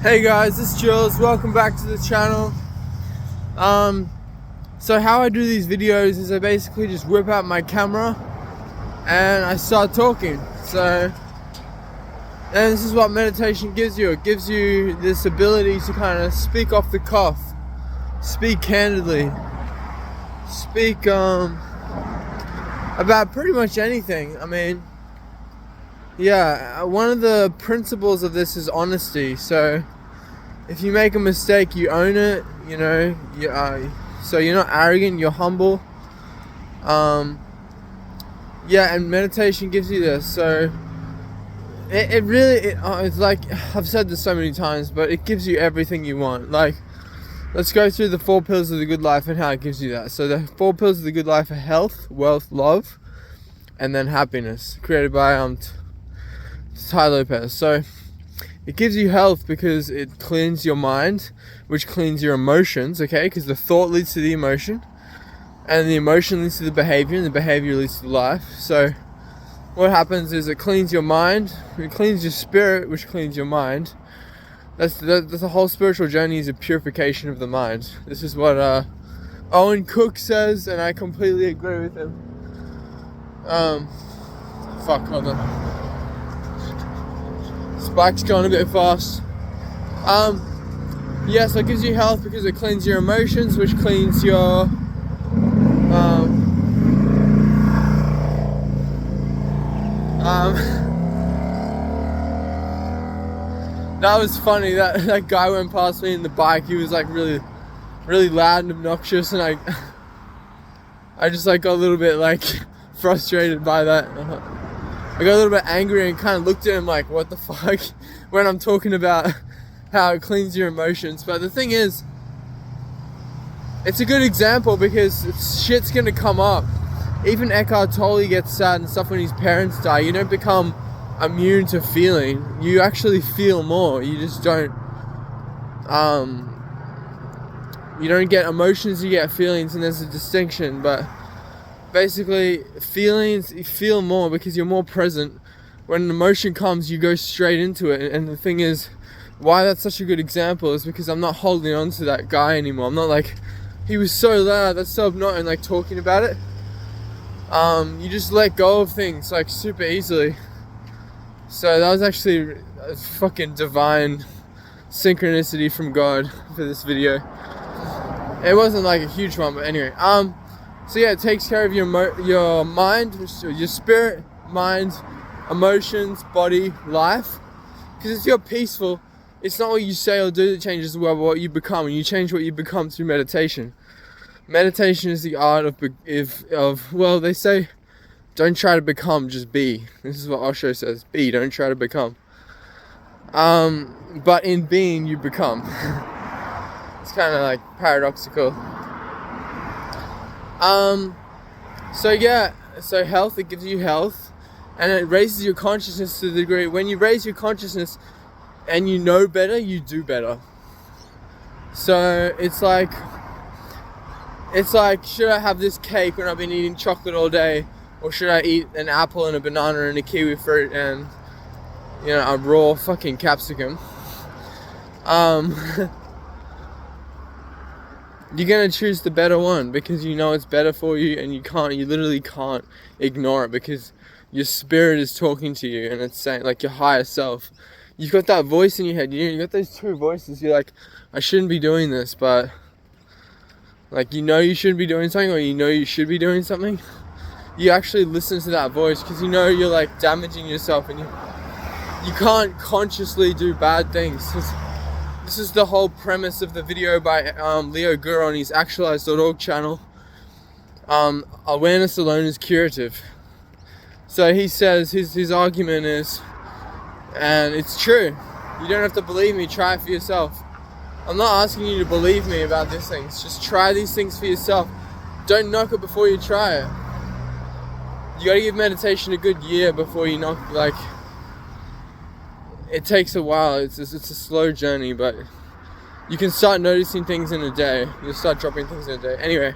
Hey guys, this is Jules. Welcome back to the channel. So how I do these videos is I basically just whip out my camera and I start talking. And this is what meditation gives you. It gives you this ability to kind of speak off the cuff, speak candidly, speak about pretty much anything. I mean, yeah, one of the principles of this is honesty. So if you make a mistake, you own it, you know, so you're not arrogant, you're humble. And meditation gives you this. So it's like, I've said this so many times, but it gives you everything you want. Like, let's go through the 4 pillars of the good life and how it gives you that. So the 4 pillars of the good life are health, wealth, love, and then happiness, created by Tai Lopez. So it gives you health because it cleans your mind, which cleans your emotions, okay? Because the thought leads to the emotion, and the emotion leads to the behavior, and the behavior leads to life. So what happens is it cleans your mind, it cleans your spirit, which cleans your mind. That's the whole spiritual journey, is a purification of the mind. This is what Owen Cook says, and I completely agree with him. Hold on. Spike's going a bit fast. So it gives you health because it cleans your emotions, which cleans your that was funny. That guy went past me in the bike. He was like really, really loud and obnoxious, and I just like got a little bit like frustrated by that. I got a little bit angry and kind of looked at him like, what the fuck, when I'm talking about how it cleans your emotions. But the thing is, it's a good example because shit's gonna come up. Even Eckhart Tolle gets sad and stuff when his parents die. You don't become immune to feeling. You actually feel more. You just don't you don't get emotions, you get feelings, and there's a distinction. But basically, feelings, you feel more because you're more present. When an emotion comes, you go straight into it. And the thing is, why that's such a good example is because I'm not holding on to that guy anymore. I'm not like, he was so loud, that's so obnoxious, and like talking about it. You just let go of things like super easily. So that was actually a fucking divine synchronicity from God for this video. It wasn't like a huge one, but anyway. So yeah, it takes care of your mind, your spirit, mind, emotions, body, life. Because if you're peaceful, it's not what you say or do that changes the world, but what you become. And you change what you become through meditation. Meditation is the art of well, they say, don't try to become, just be. This is what Osho says, be, don't try to become. But in being, you become. It's kind of like paradoxical. So health, it gives you health, and it raises your consciousness to the degree, when you raise your consciousness and you know better, you do better. So it's like, should I have this cake when I've been eating chocolate all day, or should I eat an apple and a banana and a kiwi fruit and, you know, a raw fucking capsicum? You're gonna choose the better one because you know it's better for you, and you literally can't ignore it because your spirit is talking to you and it's saying, like, your higher self. You've got that voice in your head, you got those two voices. You're like, I shouldn't be doing this, but like, you know you shouldn't be doing something, or you know you should be doing something. You actually listen to that voice because you know you're like damaging yourself, and you can't consciously do bad things. This is the whole premise of the video by Leo Gura on his actualize.org channel. Awareness alone is curative. So he says, his argument is, and it's true, you don't have to believe me, try it for yourself. I'm not asking you to believe me about these things, just try these things for yourself. Don't knock it before you try it. You gotta give meditation a good year before you knock, like, it takes a while, it's a slow journey, but you can start noticing things in a day. You'll start dropping things in a day. Anyway,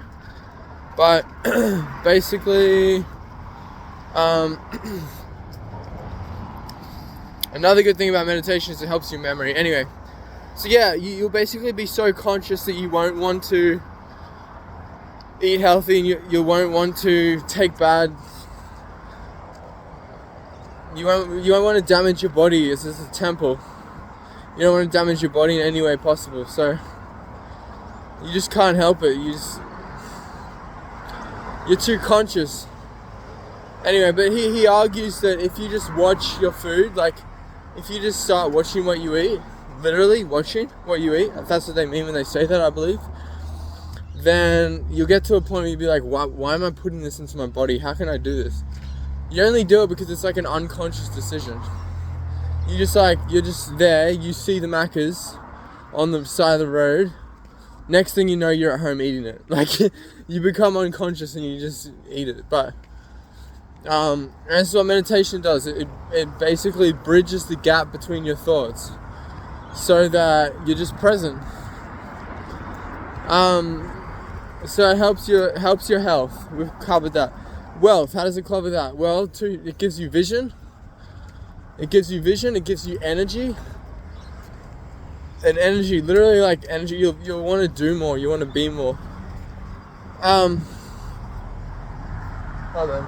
but basically, another good thing about meditation is it helps your memory. Anyway, So yeah, you'll basically be so conscious that you won't want to eat healthy, and you won't want to take bad. You won't want to damage your body. It's a temple. You don't want to damage your body in any way possible. So you just can't help it. You're too conscious. Anyway, but he argues that if you just watch your food, like if you just start watching what you eat, literally watching what you eat, if that's what they mean when they say that, I believe, then you'll get to a point where you'll be like, why am I putting this into my body? How can I do this? You only do it because it's like an unconscious decision. You're just there, you see the Maccas on the side of the road, next thing you know, you're at home eating it. Like, you become unconscious and you just eat it. But that's what meditation does. It basically bridges the gap between your thoughts so that you're just present. So it helps your health. We've covered that. Wealth, how does it cover that? Well, it gives you vision. It gives you energy. And energy, literally like energy, you'll want to do more, you want to be more. Hold on.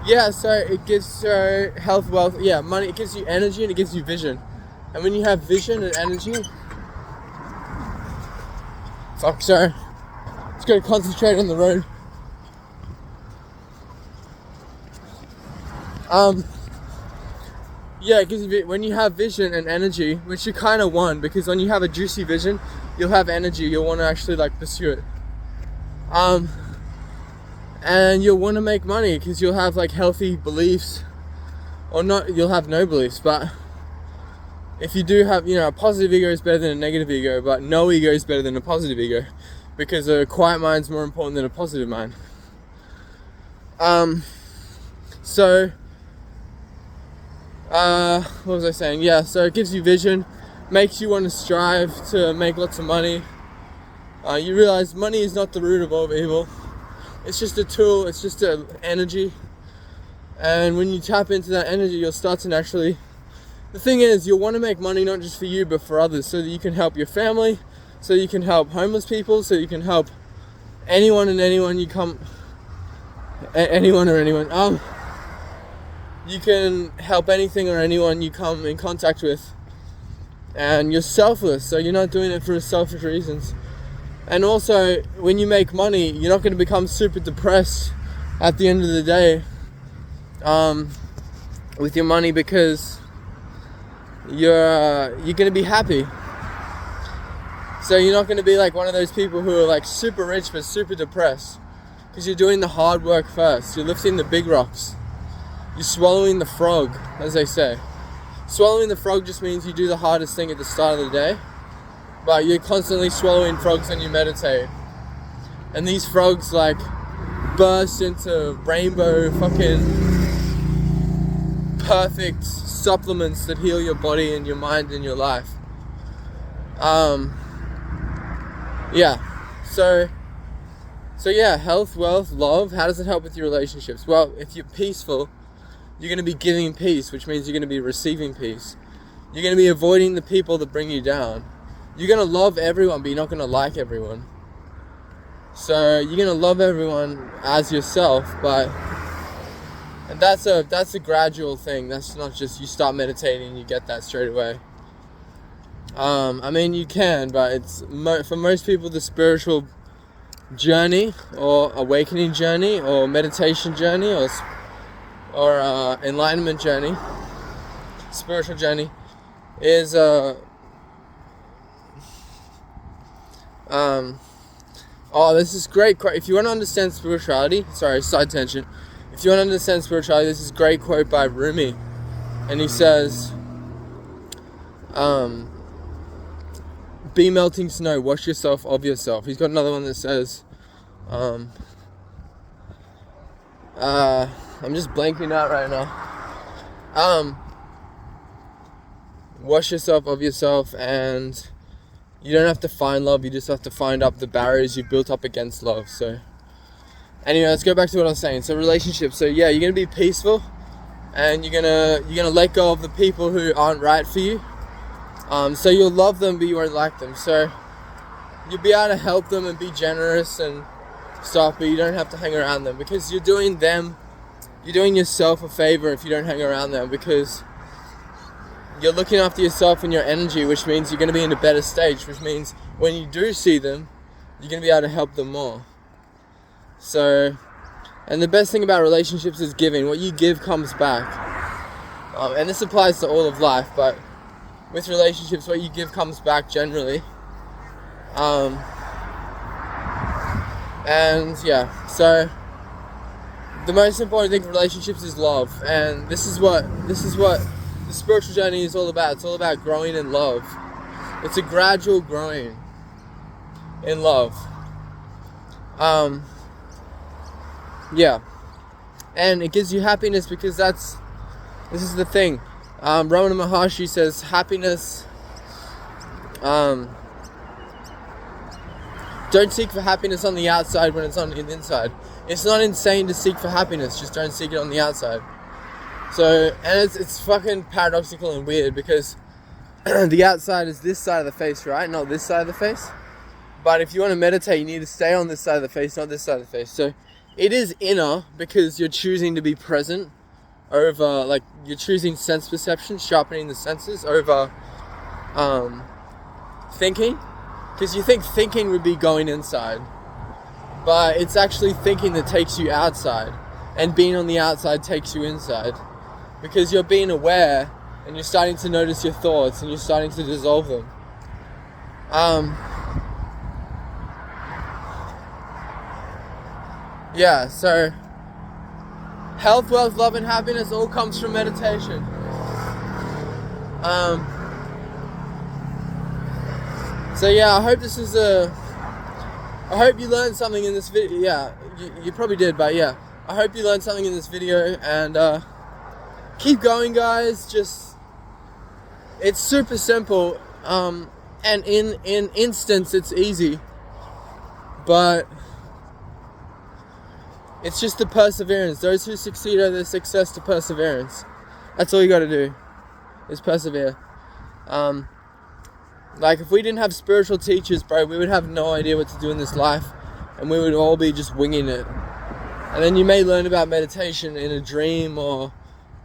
Yeah, so it gives health, wealth, money, it gives you energy and it gives you vision. And when you have vision and energy, sorry. Just gotta concentrate on the road. It gives you, when you have vision and energy, which you kind of want, because when you have a juicy vision, you'll have energy, you'll want to actually like pursue it. And you'll want to make money because you'll have like healthy beliefs, or not, you'll have no beliefs, but if you do have, a positive ego is better than a negative ego, but no ego is better than a positive ego, because a quiet mind is more important than a positive mind. What was I saying? Yeah, so it gives you vision, makes you want to strive to make lots of money. You realize money is not the root of all evil. It's just a tool, it's just an energy. And when you tap into that energy, you'll start to naturally... The thing is, you'll want to make money not just for you, but for others, so that you can help your family, so you can help homeless people, so you can help anyone and anyone you come... Anyone or anyone. You can help anything or anyone you come in contact with. And you're selfless, so you're not doing it for selfish reasons. And also, when you make money, you're not going to become super depressed at the end of the day with your money, because you're going to be happy. So you're not going to be like one of those people who are like super rich but super depressed, because you're doing the hard work first. You're lifting the big rocks. You're swallowing the frog, as they say. Swallowing the frog just means you do the hardest thing at the start of the day, but you're constantly swallowing frogs when you meditate. And these frogs like burst into rainbow fucking perfect supplements that heal your body and your mind and your life. So health, wealth, love, how does it help with your relationships? Well, if you're peaceful, you're going to be giving peace, which means you're going to be receiving peace. You're going to be avoiding the people that bring you down. You're going to love everyone, but you're not going to like everyone. So you're going to love everyone as yourself, and that's a gradual thing. That's not just you start meditating and you get that straight away. You can, but it's for most people the spiritual journey, or awakening journey, or meditation journey, or enlightenment journey, spiritual journey, is this is great quote. If you want to understand spirituality, sorry, side tangent. If you want to understand spirituality, this is a great quote by Rumi, and he says, "Be melting snow, wash yourself of yourself." He's got another one that says, I'm just blanking out right now. Wash yourself of yourself, and you don't have to find love, you just have to find up the barriers you built up against love. So anyway, let's go back to what I was saying. So relationships, so yeah, you're going to be peaceful, and you're gonna let go of the people who aren't right for you. So you'll love them, but you won't like them. So you'll be able to help them and be generous and stuff, but you don't have to hang around them, because you're doing yourself a favor if you don't hang around them, because you're looking after yourself and your energy, which means you're going to be in a better stage, which means when you do see them, you're going to be able to help them more. So, and the best thing about relationships is giving. What you give comes back. And this applies to all of life, but with relationships, what you give comes back generally. And yeah, so the most important thing for relationships is love, and this is what the spiritual journey is all about. It's all about growing in love. It's a gradual growing in love. Yeah, and it gives you happiness, because this is the thing. Ramana Maharshi says happiness. Don't seek for happiness on the outside when it's on the inside. It's not insane to seek for happiness, just don't seek it on the outside. So, and it's fucking paradoxical and weird, because the outside is this side of the face, right? Not this side of the face. But if you want to meditate, you need to stay on this side of the face, not this side of the face. So it is inner, because you're choosing to be present over, like, you're choosing sense perception, sharpening the senses over thinking. Because you think thinking would be going inside, but it's actually thinking that takes you outside, and being on the outside takes you inside, because you're being aware and you're starting to notice your thoughts and you're starting to dissolve them. Yeah, so health, wealth, love, and happiness all comes from meditation. So yeah, I hope you learned something in this video. Yeah, you probably did, but yeah, I hope you learned something in this video, and keep going, guys. It's super simple, and in instance it's easy, but it's just the perseverance. Those who succeed owe their success to perseverance. That's all you gotta do, is persevere. Like, if we didn't have spiritual teachers, bro, we would have no idea what to do in this life, and we would all be just winging it. And then you may learn about meditation in a dream or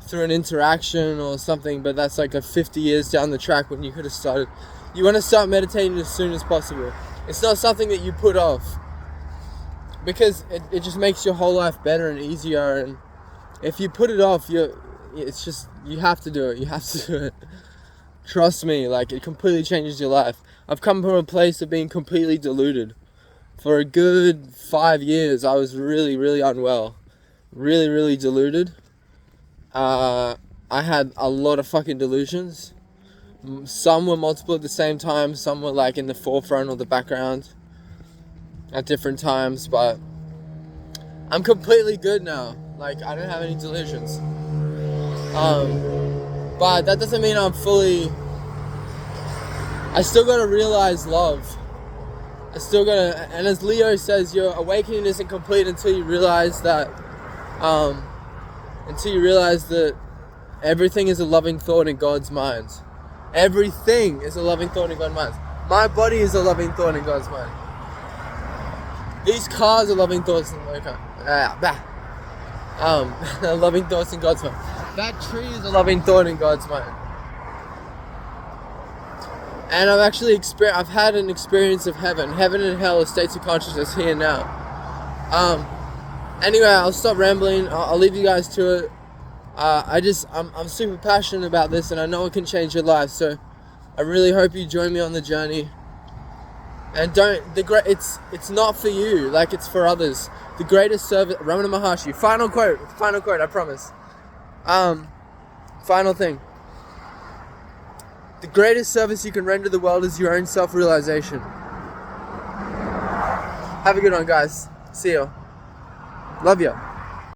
through an interaction or something, but that's like 50 years down the track when you could have started. You want to start meditating as soon as possible. It's not something that you put off, because it just makes your whole life better and easier. And if you put it off, you have to do it. You have to do it. Trust me, like, it completely changes your life. I've come from a place of being completely deluded. For a good 5 years, I was really, really unwell. Really, really deluded. I had a lot of fucking delusions. Some were multiple at the same time. Some were like in the forefront or the background at different times. But I'm completely good now. Like, I don't have any delusions. But that doesn't mean I still gotta realize love. And as Leo says, your awakening isn't complete until you realize that everything is a loving thought in God's mind. Everything is a loving thought in God's mind. My body is a loving thought in God's mind. These cars are loving thoughts in loving thoughts in God's mind. That tree is a loving thought in God's mind. And I've had an experience of heaven. Heaven and hell are states of consciousness here and now. Anyway, I'll stop rambling. I'll leave you guys to it. I'm super passionate about this, and I know it can change your life. So I really hope you join me on the journey. And it's not for you, like, it's for others. The greatest service, Ramana Maharshi. Final quote, I promise. Final thing. The greatest service you can render the world is your own self-realization. Have a good one, guys. See ya. Love ya.